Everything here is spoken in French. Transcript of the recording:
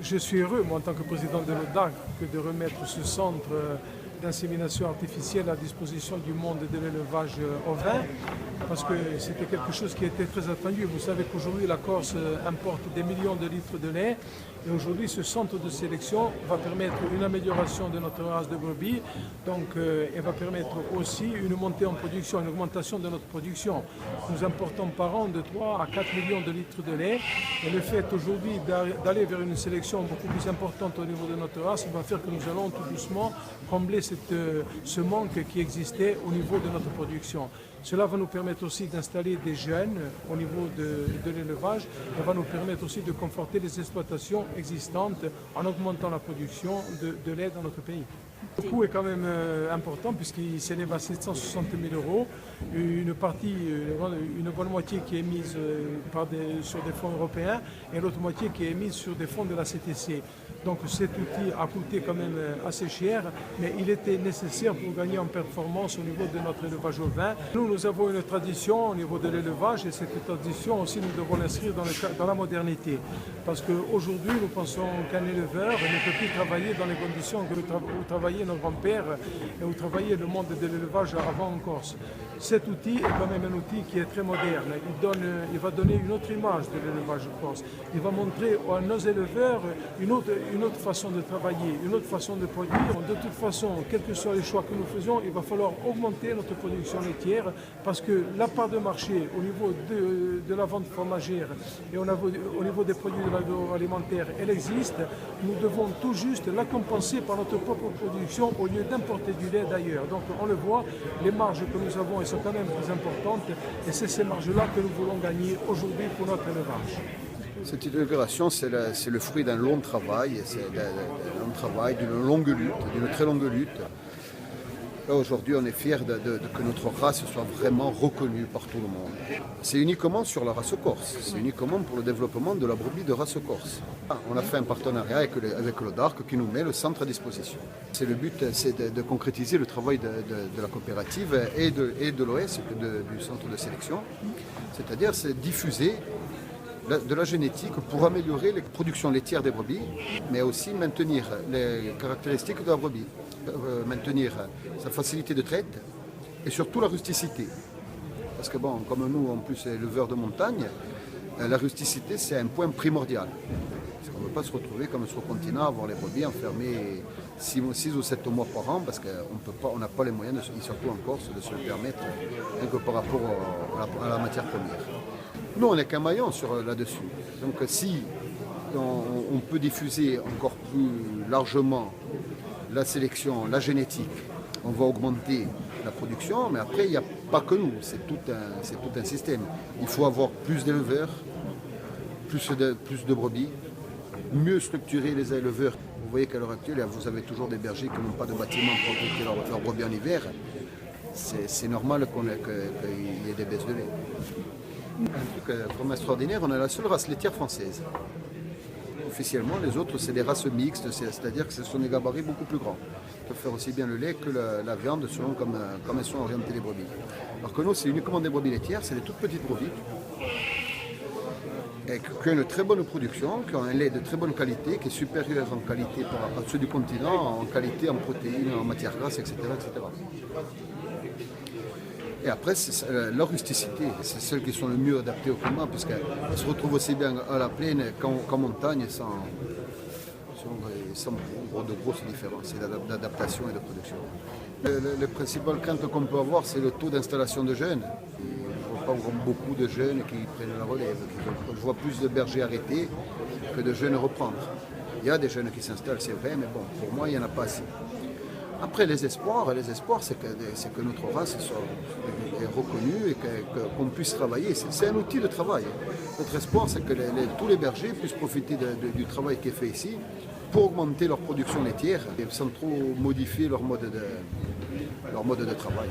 Je suis heureux, moi, en tant que président de l'ODAC, de remettre ce centre d'insémination artificielle à disposition du monde de l'élevage ovin, parce que c'était quelque chose qui était très attendu. Vous savez qu'aujourd'hui, la Corse importe des millions de litres de lait, et aujourd'hui, ce centre de sélection va permettre une amélioration de notre race de brebis, donc et va permettre aussi une montée en production, une augmentation de notre production. Nous importons par an de 3 à 4 millions de litres de lait, et le fait aujourd'hui d'aller vers une sélection beaucoup plus importante au niveau de notre race va faire que nous allons tout doucement combler ce manque qui existait au niveau de notre production. Cela va nous permettre aussi d'installer des jeunes au niveau de l'élevage et va nous permettre aussi de conforter les exploitations existantes en augmentant la production de lait dans notre pays. Le coût est quand même important puisqu'il s'élève à 760 000 €. Une partie, une bonne moitié qui est mise sur des fonds européens et l'autre moitié qui est mise sur des fonds de la CTC. Donc cet outil a coûté quand même assez cher, mais il était nécessaire pour gagner en performance au niveau de notre élevage ovin. Nous avons une tradition au niveau de l'élevage et cette tradition aussi nous devons l'inscrire dans la modernité. Parce qu'aujourd'hui nous pensons qu'un éleveur ne peut plus travailler dans les conditions où travaillaient nos grands-pères et où travaillait le monde de l'élevage avant en Corse. Cet outil est quand même un outil qui est très moderne. Il va donner une autre image de l'élevage en Corse. Il va montrer à nos éleveurs une autre façon de travailler, une autre façon de produire. De toute façon, quels que soient les choix que nous faisons, il va falloir augmenter notre production laitière parce que la part de marché au niveau de la vente fromagère et au niveau des produits de l'agroalimentaire, elle existe. Nous devons tout juste la compenser par notre propre production au lieu d'importer du lait d'ailleurs. Donc on le voit, les marges que nous avons elles sont quand même très importantes et c'est ces marges-là que nous voulons gagner aujourd'hui pour notre élevage. Cette inauguration, c'est le fruit d'un long travail, d'une longue lutte, d'une très longue lutte. Là, aujourd'hui, on est fiers que notre race soit vraiment reconnue par tout le monde. C'est uniquement sur la race corse, c'est uniquement pour le développement de la brebis de race corse. On a fait un partenariat avec l'ODARC qui nous met le centre à disposition. Le but, c'est de concrétiser le travail de la coopérative et de l'OS, du centre de sélection. C'est-à-dire, c'est diffuser de la génétique pour améliorer les productions laitières des brebis, mais aussi maintenir les caractéristiques de la brebis, maintenir sa facilité de traite et surtout la rusticité. Parce que bon, comme nous, en plus, éleveurs de montagne, la rusticité, c'est un point primordial. Parce qu'on ne veut pas se retrouver comme sur le continent, avoir les brebis enfermées 6 ou 7 mois par an, parce qu'on n'a pas les moyens, surtout en Corse, de se le permettre, par rapport à la matière première. Nous, on n'est qu'un maillon là-dessus. Donc si on peut diffuser encore plus largement la sélection, la génétique, on va augmenter la production, mais après, il n'y a pas que nous, c'est tout un système. Il faut avoir plus d'éleveurs, plus de brebis, mieux structurer les éleveurs. Vous voyez qu'à l'heure actuelle, vous avez toujours des bergers qui n'ont pas de bâtiment pour protéger leurs brebis en hiver. C'est normal qu'il y ait des baisses de lait. Un truc vraiment extraordinaire, on est la seule race laitière française. Officiellement, les autres, c'est des races mixtes, c'est-à-dire que ce sont des gabarits beaucoup plus grands. Ils peuvent faire aussi bien le lait que la viande, selon comme elles sont orientées les brebis. Alors que nous, c'est uniquement des brebis laitières, c'est des toutes petites brebis, et qui ont une très bonne production, qui ont un lait de très bonne qualité, qui est supérieur en qualité par rapport à ceux du continent, en qualité, en protéines, en matière grasse, etc. etc. Et après, la rusticité, c'est celles qui sont le mieux adaptées au climat, puisqu'elles se retrouvent aussi bien à la plaine qu'en montagne, sans de grosses différences d'adaptation et de production. Le principal crainte qu'on peut avoir, c'est le taux d'installation de jeunes. Il ne faut pas avoir beaucoup de jeunes qui prennent la relève. Je vois plus de bergers arrêtés que de jeunes reprendre. Il y a des jeunes qui s'installent, c'est vrai, mais bon, pour moi, il n'y en a pas assez. Après, les espoirs, c'est que notre race est reconnue et qu'on puisse travailler. C'est un outil de travail. Notre espoir, c'est que tous les bergers puissent profiter du travail qui est fait ici pour augmenter leur production laitière et sans trop modifier leur mode de travail.